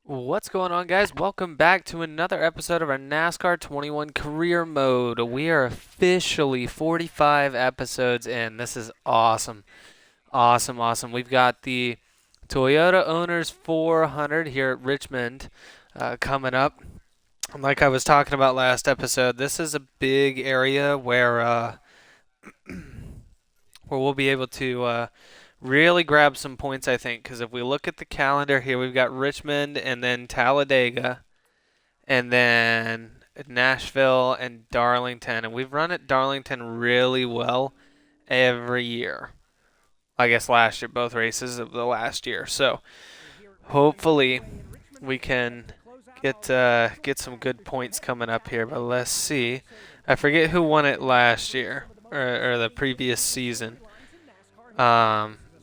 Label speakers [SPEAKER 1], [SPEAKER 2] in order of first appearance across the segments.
[SPEAKER 1] What's going on, guys? Welcome back to another episode of our NASCAR 21 Career Mode. We are officially 45 episodes in. This is awesome. Awesome, awesome. We've got the Toyota Owners 400 here at Richmond coming up. And like I was talking about last episode, this is a big area where we'll be able to really grab some points, I think, because if we look at the calendar here, we've got Richmond and then Talladega and then Nashville and Darlington. And we've run at Darlington really well every year. I guess last year, both races of the last year. So hopefully we can get some good points coming up here. But let's see. I forget who won it last year or the previous season.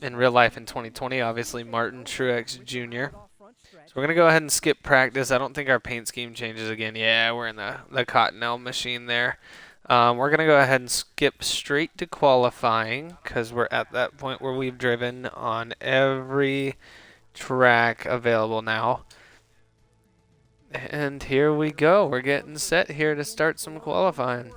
[SPEAKER 1] In real life in 2020, obviously Martin Truex Jr. So we're going to go ahead and skip practice. I don't think our paint scheme changes again. Yeah, we're in the Cottonelle machine there. We're going to go ahead and skip straight to qualifying because we're at that point where we've driven on every track available now. And here we go. We're getting set here to start some qualifying.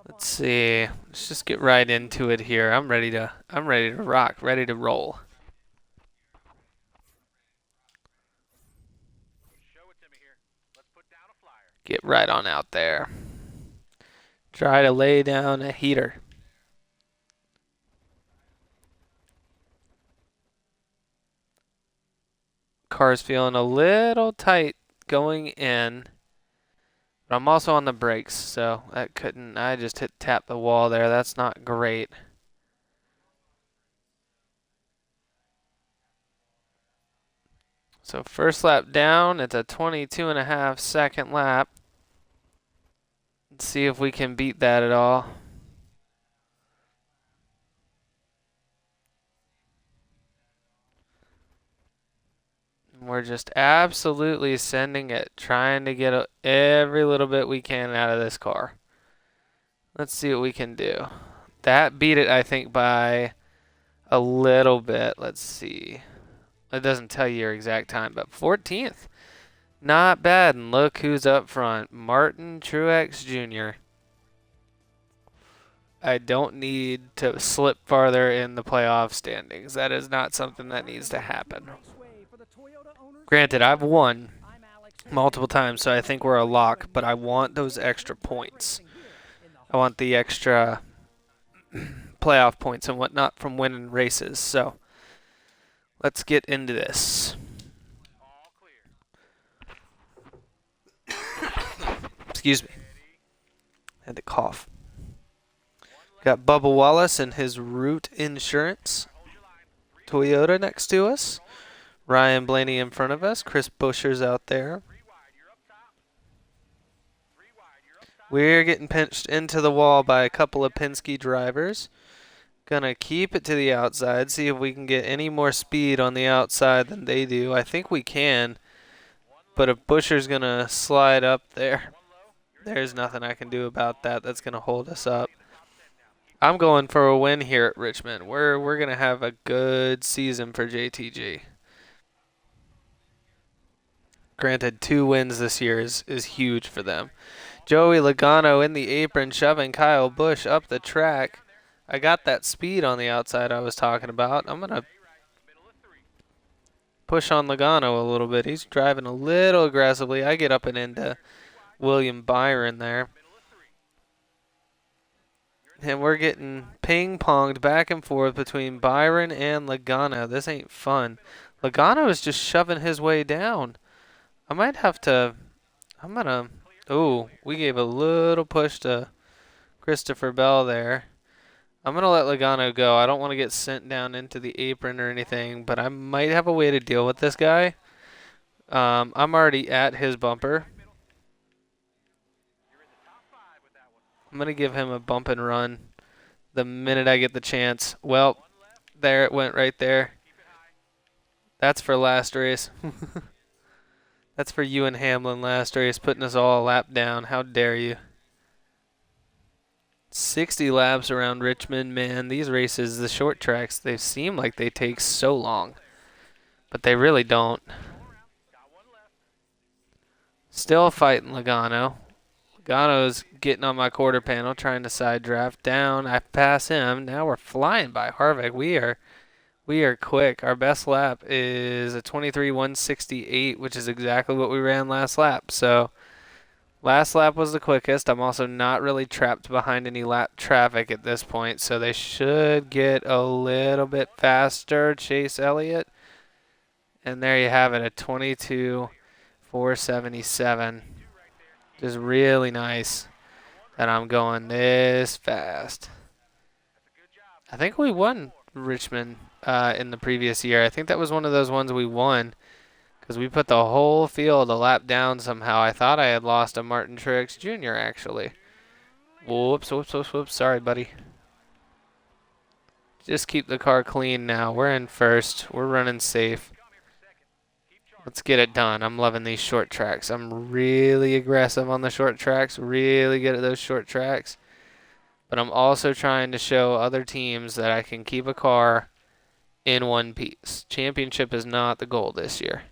[SPEAKER 1] Let's see. Let's just get right into it here. I'm ready to rock, ready to roll. Get right on out there. Try to lay down a heater. Car's feeling a little tight going in. But I'm also on the brakes, so I just tap the wall there. That's not great. So first lap down, it's a 22.5-second lap. Let's see if we can beat that at all. We're just absolutely sending it, trying to get every little bit we can out of this car. Let's see what we can do. That beat it, I think, by a little bit. Let's see. It doesn't tell you your exact time, but 14th. Not bad. And look who's up front. Martin Truex Jr. I don't need to slip farther in the playoff standings. That is not something that needs to happen. Granted, I've won multiple times, so I think we're a lock, but I want those extra points. I want the extra playoff points and whatnot from winning races. So let's get into this. Excuse me. Had to cough. Got Bubba Wallace and his Root Insurance Toyota next to us. Ryan Blaney in front of us. Chris Buescher's out there. We're getting pinched into the wall by a couple of Penske drivers. Gonna keep it to the outside, see if we can get any more speed on the outside than they do. I think we can, but if Buescher's gonna slide up there, there's nothing I can do about that. That's gonna hold us up. I'm going for a win here at Richmond. We're gonna have a good season for JTG. Granted, 2 wins this year is huge for them. Joey Logano in the apron, shoving Kyle Busch up the track. I got that speed on the outside I was talking about. I'm going to push on Logano a little bit. He's driving a little aggressively. I get up and into William Byron there. And we're getting ping-ponged back and forth between Byron and Logano. This ain't fun. Logano is just shoving his way down. I might have to... I'm going to... Ooh, we gave a little push to Christopher Bell there. I'm going to let Logano go. I don't want to get sent down into the apron or anything, but I might have a way to deal with this guy. I'm already at his bumper. I'm going to give him a bump and run the minute I get the chance. Well, there it went right there. That's for last race. That's for you and Hamlin last race, putting us all a lap down. How dare you? 60 laps around Richmond, man. These races, the short tracks, they seem like they take so long. but they really don't. Still fighting Logano. Logano's getting on my quarter panel, trying to side draft down. I pass him. Now we're flying by Harvick. We are quick. Our best lap is a 23:168, which is exactly what we ran last lap. So last lap was the quickest. I'm also not really trapped behind any lap traffic at this point, so they should get a little bit faster. Chase Elliott. And there you have it, a 22:477. Just really nice that I'm going this fast. I think we won Richmond in the previous year. I think that was one of those ones we won because we put the whole field a lap down somehow. I thought I had lost a Martin Truex Jr. actually. Whoops, whoops, whoops, whoops. Sorry, buddy. Just keep the car clean now. We're in first. We're running safe. Let's get it done. I'm loving these short tracks. I'm really aggressive on the short tracks, really good at those short tracks. But I'm also trying to show other teams that I can keep a car in one piece. Championship is not the goal this year.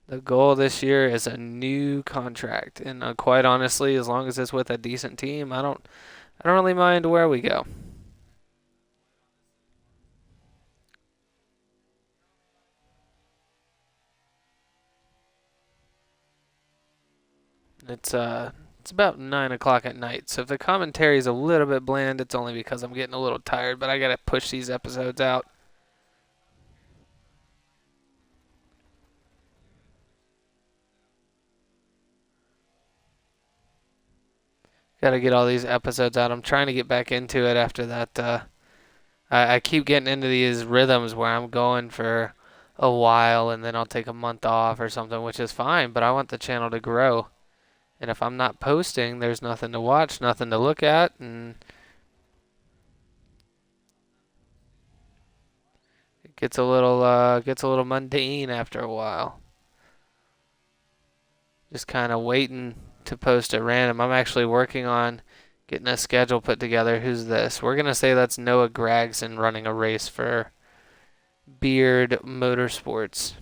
[SPEAKER 1] The goal this year is a new contract. And quite honestly, as long as it's with a decent team, I don't really mind where we go. It's about 9 o'clock at night, so if the commentary is a little bit bland, it's only because I'm getting a little tired, but I gotta push these episodes out. Gotta get all these episodes out. I'm trying to get back into it after that. I keep getting into these rhythms where I'm going for a while and then I'll take a month off or something, which is fine, but I want the channel to grow. And if I'm not posting, there's nothing to watch, nothing to look at, and it gets a little mundane after a while. Just kind of waiting to post at random. I'm actually working on getting a schedule put together. Who's this? We're gonna say that's Noah Gragson running a race for Beard Motorsports.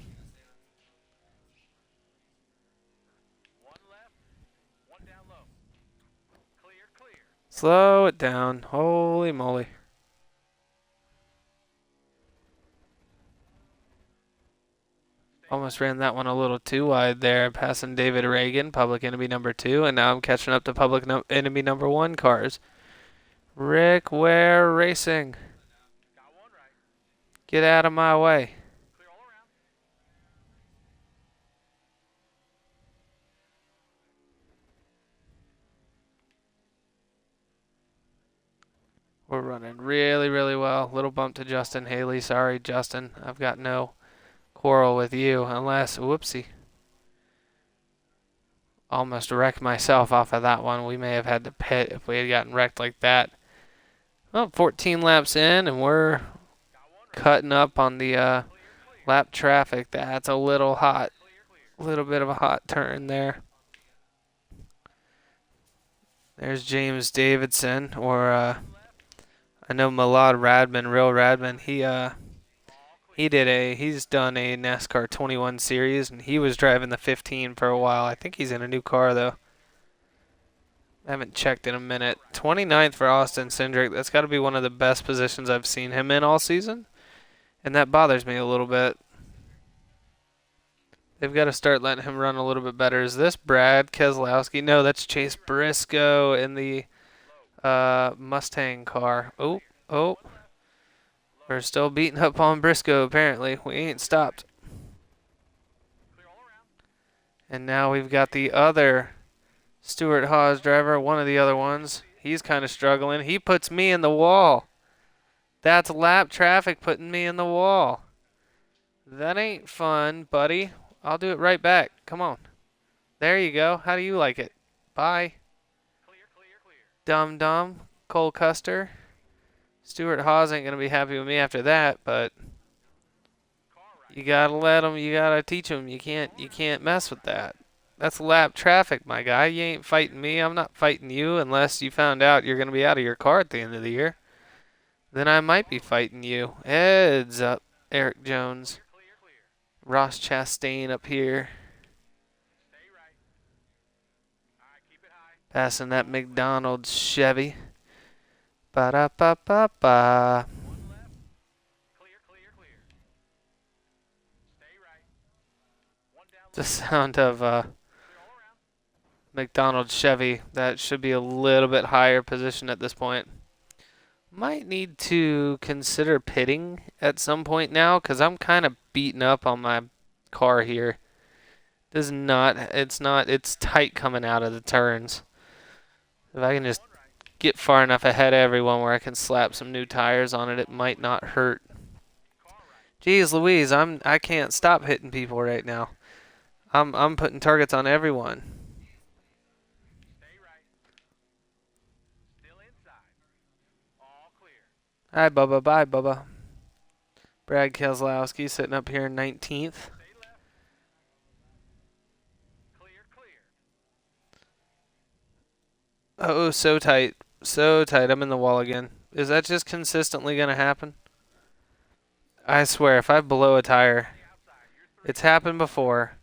[SPEAKER 1] Slow it down. Holy moly. Almost ran that one a little too wide there, passing David Reagan, public enemy number 2, and now I'm catching up to public enemy number 1 cars. Rick Ware Racing. Get out of my way. We're running really, really well. Little bump to Justin Haley. Sorry, Justin. I've got no quarrel with you unless, whoopsie. Almost wrecked myself off of that one. We may have had to pit if we had gotten wrecked like that. Well, 14 laps in, and we're cutting up on the lap traffic. That's a little hot. A little bit of a hot turn there. There's James Davidson, or I know Milad Radman, Real Radman. He's done a NASCAR 21 series, and he was driving the 15 for a while. I think he's in a new car though. I haven't checked in a minute. 29th for Austin Cindric. That's got to be one of the best positions I've seen him in all season, and that bothers me a little bit. They've got to start letting him run a little bit better. Is this Brad Keselowski? No, that's Chase Briscoe in the Mustang car. Oh. We're still beating up on Briscoe, apparently. We ain't stopped. And now we've got the other Stuart Haas driver, one of the other ones. He's kind of struggling. He puts me in the wall. That's lap traffic putting me in the wall. That ain't fun, buddy. I'll do it right back. Come on. There you go. How do you like it? Bye. Dum-dum. Cole Custer. Stuart Haas ain't going to be happy with me after that, but you got to let him, you got to teach him. You can't mess with that. That's lap traffic, my guy. You ain't fighting me. I'm not fighting you unless you found out you're going to be out of your car at the end of the year. then I might be fighting you. Heads up, Eric Jones. Ross Chastain up here. Passing that McDonald's Chevy. Ba-da-ba-ba-ba. The sound of McDonald's Chevy. That should be a little bit higher position at this point. Might need to consider pitting at some point now because I'm kind of beaten up on my car here. It's tight coming out of the turns. If I can just get far enough ahead of everyone where I can slap some new tires on it, it might not hurt. Jeez Louise, I can't stop hitting people right now. I'm putting targets on everyone. Hi Bubba, bye Bubba. Brad Keselowski sitting up here in 19th. Oh, so tight. So tight. I'm in the wall again. Is that just consistently going to happen? I swear, if I blow a tire, it's happened before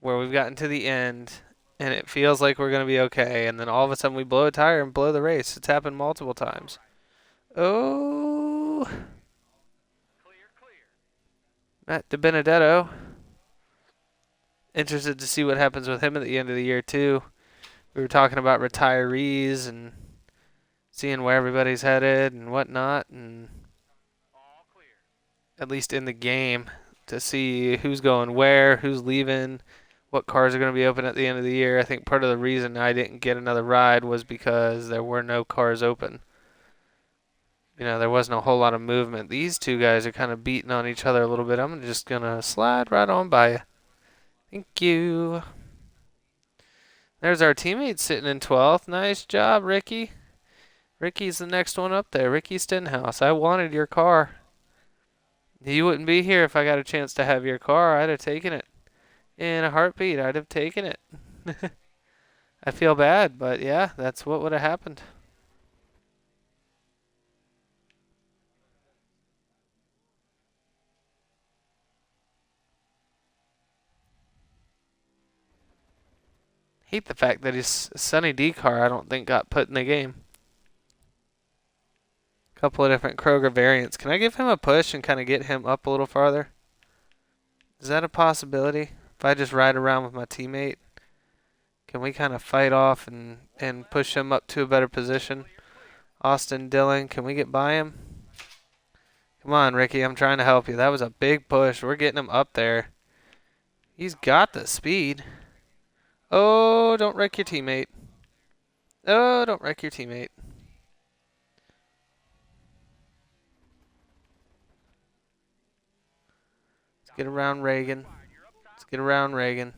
[SPEAKER 1] where we've gotten to the end and it feels like we're going to be okay, and then all of a sudden we blow a tire and blow the race. It's happened multiple times. Oh. Matt DiBenedetto. Interested to see what happens with him at the end of the year, too. We were talking about retirees and seeing where everybody's headed and whatnot, and at least in the game, to see who's going where, who's leaving, what cars are going to be open at the end of the year. I think part of the reason I didn't get another ride was because there were no cars open. You know, there wasn't a whole lot of movement. These two guys are kind of beating on each other a little bit. I'm just going to slide right on by you. Thank you. There's our teammate sitting in 12th. Nice job, Ricky. Ricky's the next one up there. Ricky Stenhouse. I wanted your car. You wouldn't be here if I got a chance to have your car. I'd have taken it. In a heartbeat, I'd have taken it. I feel bad, but yeah, that's what would have happened. Hate the fact that his Sunny D car I don't think got put in the game. Couple of different Kroger variants. Can I give him a push and kind of get him up a little farther? Is that a possibility? If I just ride around with my teammate, can we kind of fight off and push him up to a better position? Austin Dillon, can we get by him? Come on, Ricky, I'm trying to help you. That was a big push. We're getting him up there. He's got the speed. Oh, don't wreck your teammate. Oh, don't wreck your teammate. Let's get around Reagan. Let's get around Reagan.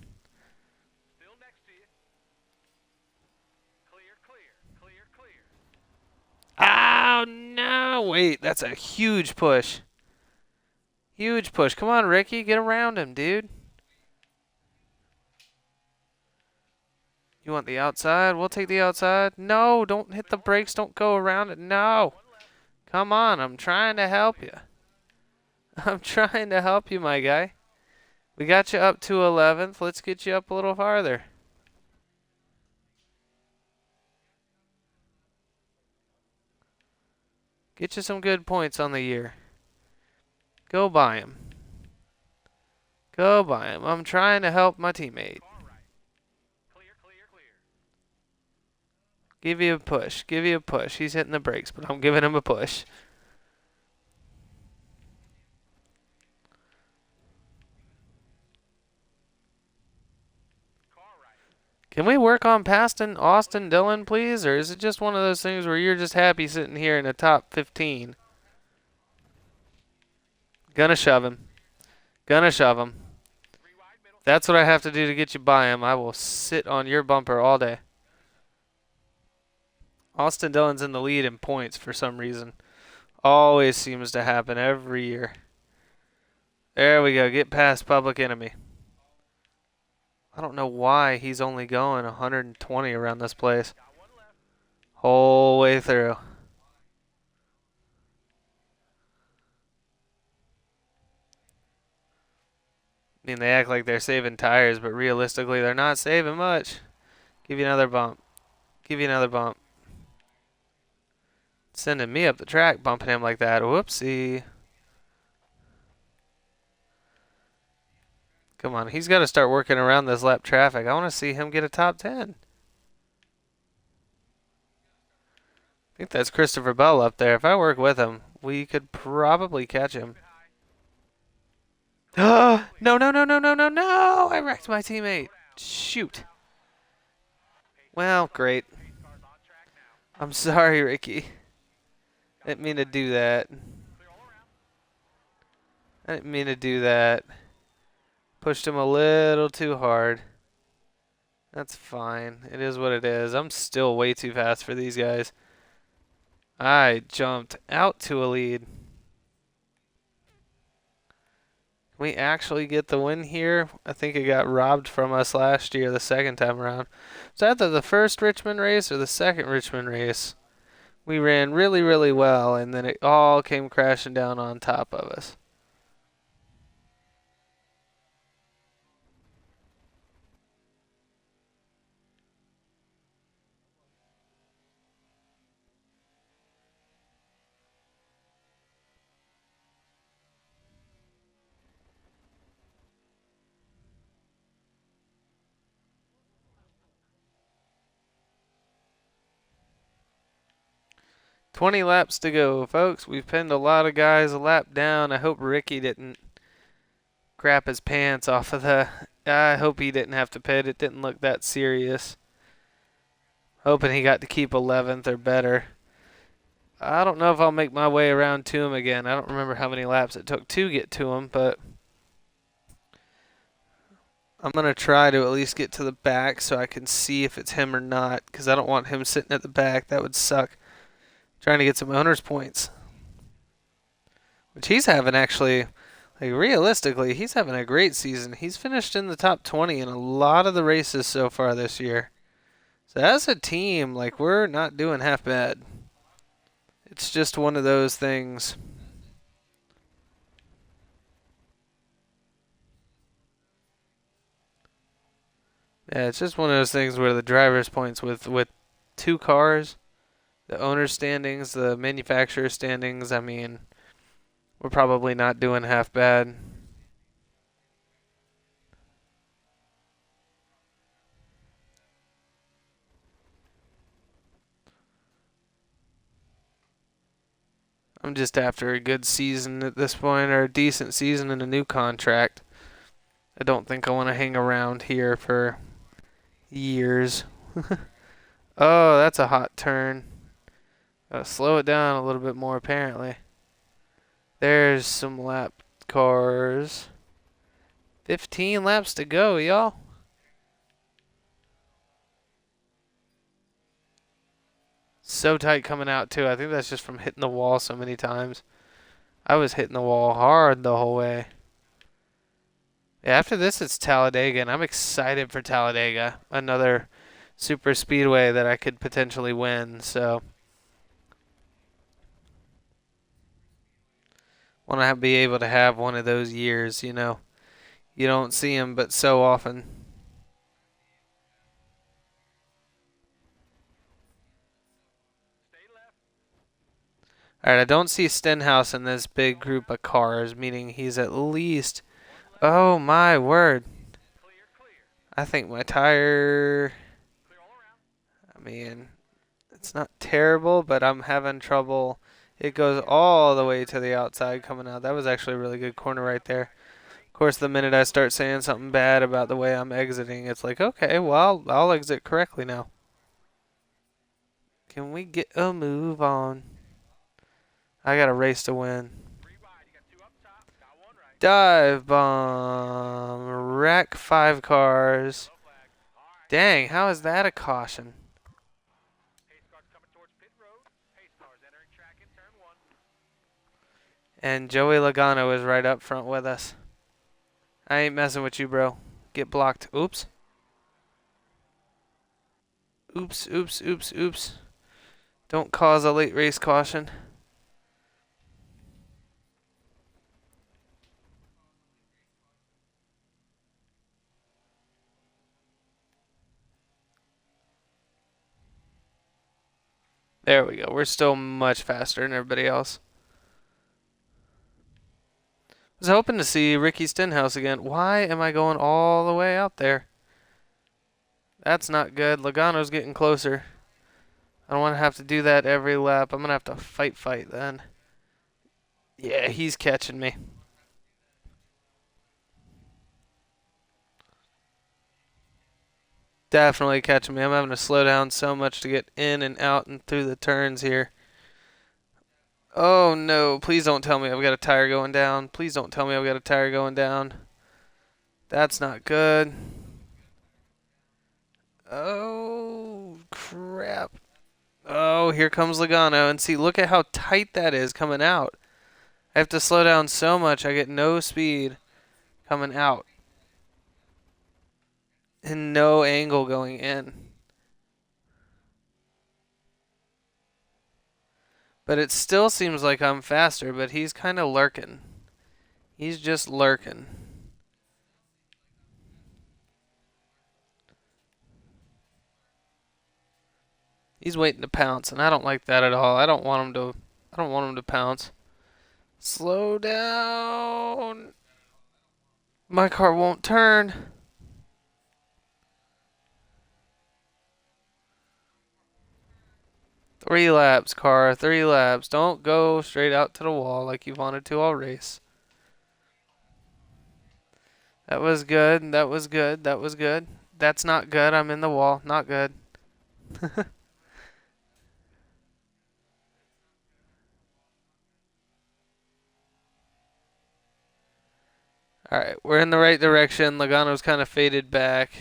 [SPEAKER 1] Oh, no. Wait, that's a huge push. Huge push. Come on, Ricky. Get around him, dude. You want the outside? We'll take the outside. No, don't hit the brakes. Don't go around it. No. Come on. I'm trying to help you. I'm trying to help you, my guy. We got you up to 11th. Let's get you up a little farther. Get you some good points on the year. Go buy him. Go buy him. I'm trying to help my teammate. Give you a push. Give you a push. He's hitting the brakes, but I'm giving him a push. Can we work on passing Austin Dillon, please? Or is it just one of those things where you're just happy sitting here in the top 15? Gonna shove him. Gonna shove him. That's what I have to do to get you by him. I will sit on your bumper all day. Austin Dillon's in the lead in points for some reason. Always seems to happen every year. There we go. Get past Public Enemy. I don't know why he's only going 120 around this place. Whole way through. I mean, they act like they're saving tires, but realistically, they're not saving much. Give you another bump. Give you another bump. Sending me up the track, bumping him like that. Whoopsie. Come on, he's got to start working around this lap traffic. I want to see him get a top 10. I think that's Christopher Bell up there. If I work with him, we could probably catch him. No, no, no, no, no, no, no! I wrecked my teammate. Shoot. Well, great. I'm sorry, Ricky. I didn't mean to do that. I didn't mean to do that. Pushed him a little too hard. That's fine. It is what it is. I'm still way too fast for these guys. I jumped out to a lead. Can we actually get the win here? I think it got robbed from us last year the second time around. Was that the first Richmond race or the second Richmond race? We ran really, really well, and then it all came crashing down on top of us. "20 laps to go, folks. We've pinned a lot of guys a lap down. I hope Ricky didn't crap his pants off of the... I hope he didn't have to pit. It didn't look that serious. Hoping he got to keep 11th or better. I don't know if I'll make my way around to him again. I don't remember how many laps it took to get to him, but I'm going to try to at least get to the back so I can see if it's him or not, because I don't want him sitting at the back. That would suck. Trying to get some owner's points. Which he's having actually, like realistically, he's having a great season. He's finished in the top 20 in a lot of the races so far this year. So as a team, like we're not doing half bad. It's just one of those things. Yeah, it's just one of those things where the driver's points with two cars, the owner's standings, the manufacturer standings, I mean, we're probably not doing half bad. I'm just after a good season at this point, or a decent season and a new contract. I don't think I want to hang around here for years. Oh, that's a hot turn. Gotta slow it down a little bit more, apparently. There's some lap cars. 15 laps to go, y'all. So tight coming out, too. I think that's just from hitting the wall so many times. I was hitting the wall hard the whole way. Yeah, after this, it's Talladega, and I'm excited for Talladega. Another super speedway that I could potentially win, so want to be able to have one of those years, you know. You don't see them but so often. Alright, I don't see Stenhouse in this big group of cars, meaning he's at least... Oh my word. I think my tire... I mean, it's not terrible, but I'm having trouble. It goes all the way to the outside coming out. That was actually a really good corner right there. Of course, the minute I start saying something bad about the way I'm exiting, it's like, okay, well, I'll exit correctly now. Can we get a move on? I got a race to win. Dive bomb. Wreck 5 cars. Dang, how is that a caution? And Joey Logano is right up front with us. I ain't messing with you, bro. Get blocked. Oops. Oops, oops, oops, oops. Don't cause a late race caution. There we go. We're still much faster than everybody else. I was hoping to see Ricky Stenhouse again. Why am I going all the way out there? That's not good. Logano's getting closer. I don't want to have to do that every lap. I'm going to have to fight then. Yeah, he's catching me. Definitely catching me. I'm having to slow down so much to get in and out and through the turns here. Oh no, please don't tell me I've got a tire going down. Please don't tell me I've got a tire going down. That's not good. Oh, crap. Oh, here comes Logano. And see, look at how tight that is coming out. I have to slow down so much. I get no speed coming out and no angle going in. But it still seems like I'm faster, but he's kind of lurking. He's just lurking. He's waiting to pounce, and I don't like that at all. I don't want him to pounce. Slow down. My car won't turn. Three laps, car. 3 laps. Don't go straight out to the wall like you wanted to all race. That was good. That was good. That was good. That's not good. I'm in the wall. Not good. All right, we're in the right direction. Logano's kind of faded back.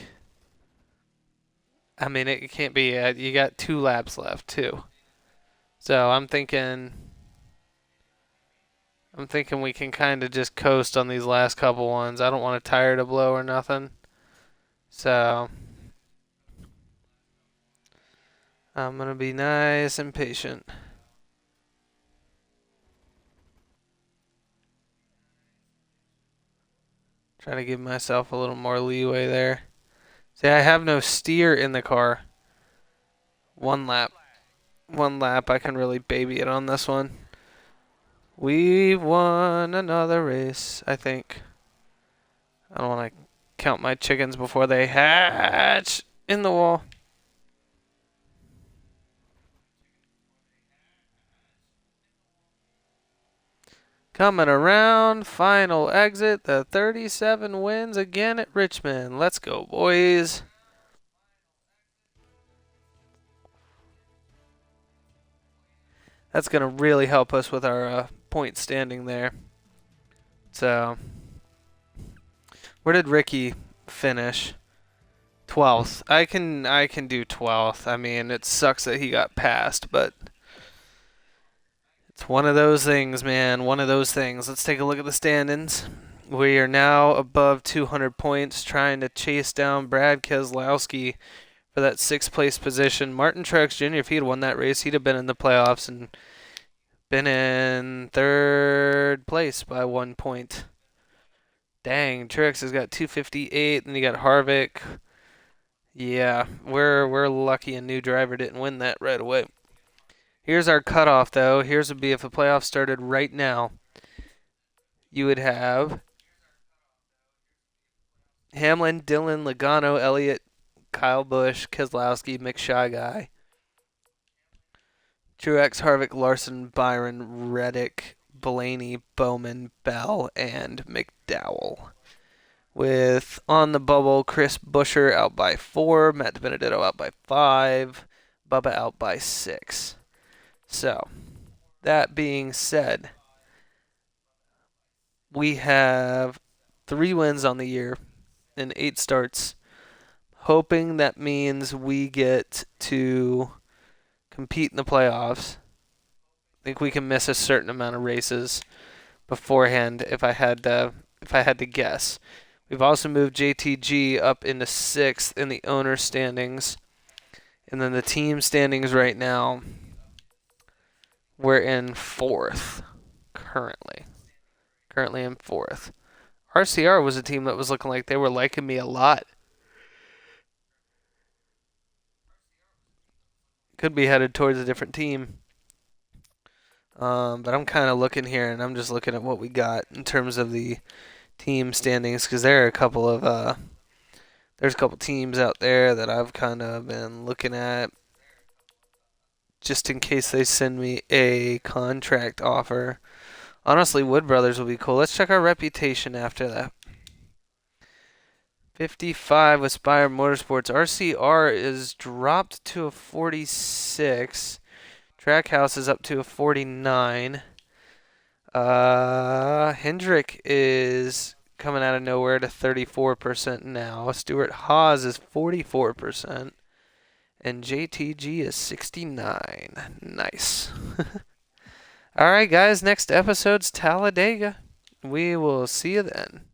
[SPEAKER 1] I mean, it can't be. You got 2 laps left too. So I'm thinking we can kind of just coast on these last couple ones. I don't want a tire to blow or nothing. So I'm gonna be nice and patient. Try to give myself a little more leeway there. See, I have no steer in the car. 1 lap. 1 lap. I can really baby it on this one. We won another race, I think. I don't want to count my chickens before they hatch in the wall. Coming around, final exit, the 37 wins again at Richmond. Let's go, boys. That's going to really help us with our point standing there. So, where did Ricky finish? 12th. I can do 12th. I mean, it sucks that he got passed, but it's one of those things, man. One of those things. Let's take a look at the standings. We are now above 200 points, trying to chase down Brad Keselowski for that 6th place position. Martin Truex Jr., if he had won that race, he'd have been in the playoffs and been in 3rd place by 1 point. Dang, Truex has got 258, and you got Harvick. Yeah, we're lucky a new driver didn't win that right away. Here's our cutoff, though. Here's would be if the playoffs started right now. You would have Hamlin, Dillon, Logano, Elliott, Kyle Busch, Keselowski, Mick Shy Guy, Truex, Harvick, Larson, Byron, Reddick, Blaney, Bowman, Bell, and McDowell. With on the bubble, Chris Buescher out by 4, Matt DiBenedetto out by 5, Bubba out by 6. So, that being said, we have 3 wins on the year and 8 starts. Hoping that means we get to compete in the playoffs. I think we can miss a certain amount of races beforehand if I had to guess. We've also moved JTG up into 6th in the owner standings. And then the team standings right now, we're in 4th currently. Currently in 4th. RCR was a team that was looking like they were liking me a lot Could be headed towards a different team. But I'm kind of looking here, and I'm just looking at what we got in terms of the team standings, because there are a couple of there's a couple teams out there that I've kind of been looking at just in case they send me a contract offer. Honestly, Wood Brothers will be cool. Let's check our reputation after that. 55 with Spire Motorsports. RCR is dropped to a 46. Trackhouse is up to a 49. Hendrick is coming out of nowhere to 34% now. Stuart Haas is 44%. And JTG is 69. Nice. All right, guys. Next episode's Talladega. We will see you then.